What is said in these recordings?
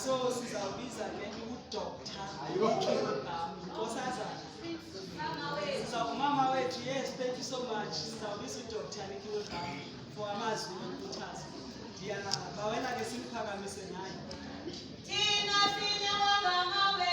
So sizawubiza ke uDr. Nkosazana. Umama wethu, yes, thank you so much. Sizawubiza uDr. Nikiwe Gama for amazwi okukhuthaza. Ndiyabawela ke simphakamise naye. Thina sinewonga ngawe.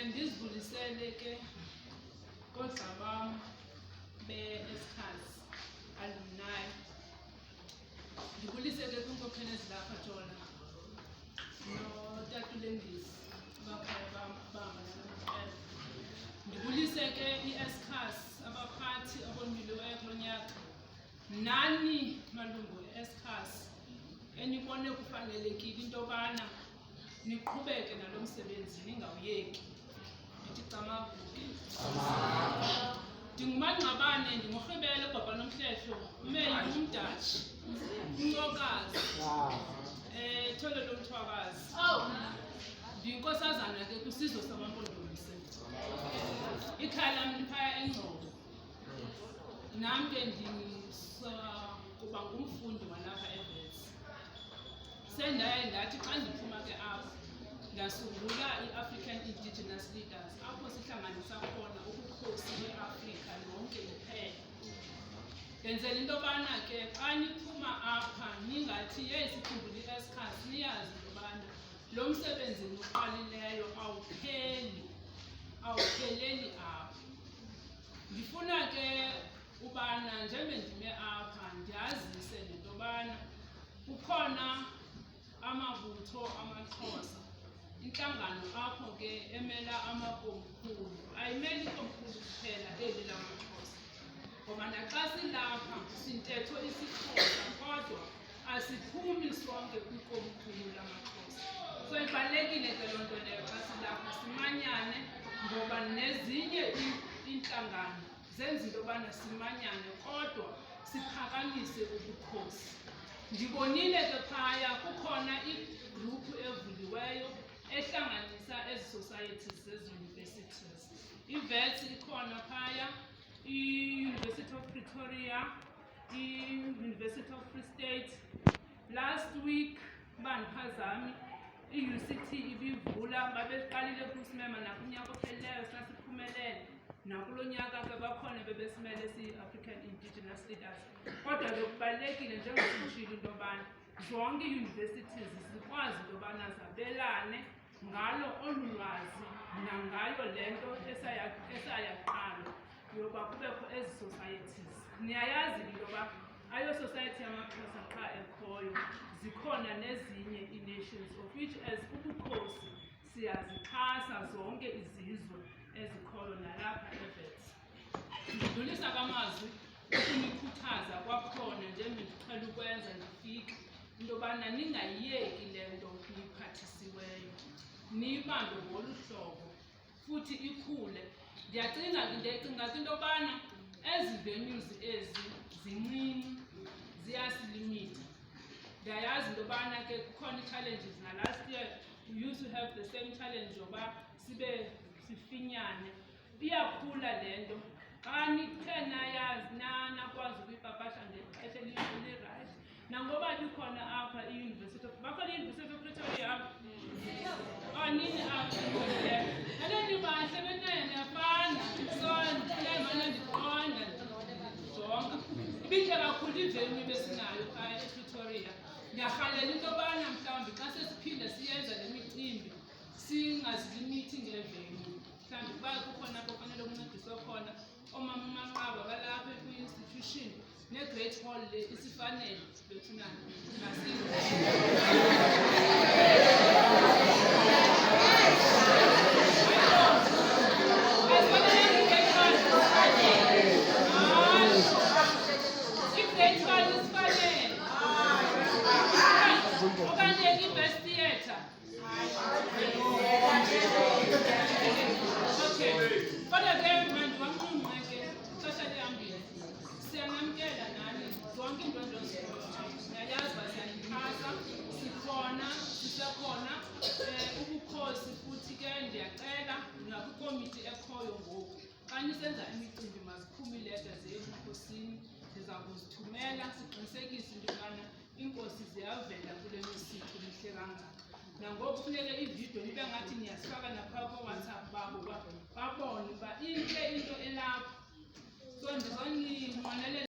Ndizibulisele ke kodwa bam be-Eskhas alumni. Ndibulise ke kwiinkokheli ezilapha Jola noTatulembisi abakhaya bam abahamba nalo. Ndibulise ke i-Eskhas abaphathi abonyuliweyo kulo nyaka. Nani malungu e-Eskhas enibone kufanelekile into yobana niqhubeke nalo msebenzi ningawuyeki. Ndithi camavuke. Ndingumangqabane, ndingurhibele uBhaba Nomhlehlo, uMeyi umDatshi, uNcokazi, Thole loMthwakazi. Ndiyinkosazana ke kwisizwe samaMpondomise. Ikhaya lam liphaya eNgcobo. Nam ke kuba ngumfundi walapha eWits. Sendaye ndathi xa ndiphuma ke apha ndasungula i-African Indigenous Leaders apho sihlanganisa khona ubukhosi beAfrika yonke iphela. Ndenzela into yobana ke xa niphuma apha ningathi sikhumbule i-Eskhas, niyazi into yobana lo msebenzi niwuqalileyo awupheleli apha. Ndifuna ke ubana njengoba ndime apha ndiyazise into yobana kukhona amabutho amaXhosa, inhlangano apho ke emela amakomkhulu, ayimeli ikomkhulu kuphela eli lamaXhosa. Ngoba naxa silapha sintetho isiXhosa kodwa asiphumi sonke kwikomkhulu lamaXhosa. So ibalulekile ke loo nto leyo xa silapha simanyane, ngoba nezinye iintlangano zenza into yobana simanyane kodwa siphakamise ubukhosi. Ndibonile ke phaya kukhona igruphu evuliweyo ehlanganisa ezi societies zezi universities. IWits ikhona phaya, i-University of Pretoria, i-University of Free State. Last week bandiphazami i-UCT ibivula, babeqalile ukusimema nakunyaka ophelileyo sasiphumelele. Nakulo nyaka ke bakhona bebesimele si-African Indigenous Leaders. Kodwa bekubalulekile njengositshilo into yobana zonke ii-universities zikwazi into yobana zabelane ngalo olu lwazi nangayo le nto esayaqala yoba kubekho ezi societies. Niyayazi into yoba ayo society yamaXhosa qha ekhoyo, zikho zikhona nezinye i-nations of which as ubukhosi siyazixhasa zonke izizwe ezikhoyo nalapha eVets. Ngidlulisa kamazwi ukunikhuthaza kwakhona njengendiqhela ukwenza ndifika into yobana ningayiyeki le nto niyiphathisiweyo, niyibambe ngolu hlobo futhi ikhule. Ndicinga into yobana ezi venues ezi zincinci ziyasilimita. Ndiyayazi into yobana ke kukhona i-challenges na last year we used to have the same challenge yoba sibe sifinyane. Iyakhula le nto xa nithe nakwazi ukuyipapasha ngexesha eli-right. Nangoba likhona apha i-University of Pretoria apha. Nini apha naleni bahle benene afana sondlemane ndiqonda ndijonga. Ibintle kakhulu ivenu besinayo phaya ePretoria. Ndiyarhalela into yobana mhlawumbi xa sesiphinda siyenza le micimbi singazilimithi ngevenu. Mhlawumbi kuba kukhona apho kufanele ukuncediswa khona oomama umanqaba balapha kwi-institution ne-Great Hall le isifanele bethunana okanye i-Best Theatre. Okay. Kodwa ke manje wamnqunqa ke ixesha lihambile. Siyanamkela nani zonke iindwendwe zikhoyo. Ndiyayazi uba siyanixhasa, sikhona, sisekhona. Ubukhosi futhi ke ndiyacela nakwikomiti ekhoyo ngoku. Xa nisenza imicimbi maziphume iileta ziye ebukhosini. Ndiza kuzithumela siqinisekise into yobana iinkosi ziyavela kule misitho mihle kangaka. Nangoku kufuneke ividiyo nibe ngathi niyasifaka naphaa kooWhatsApp babo babone uba intle into elapho. So ndizoniqonelela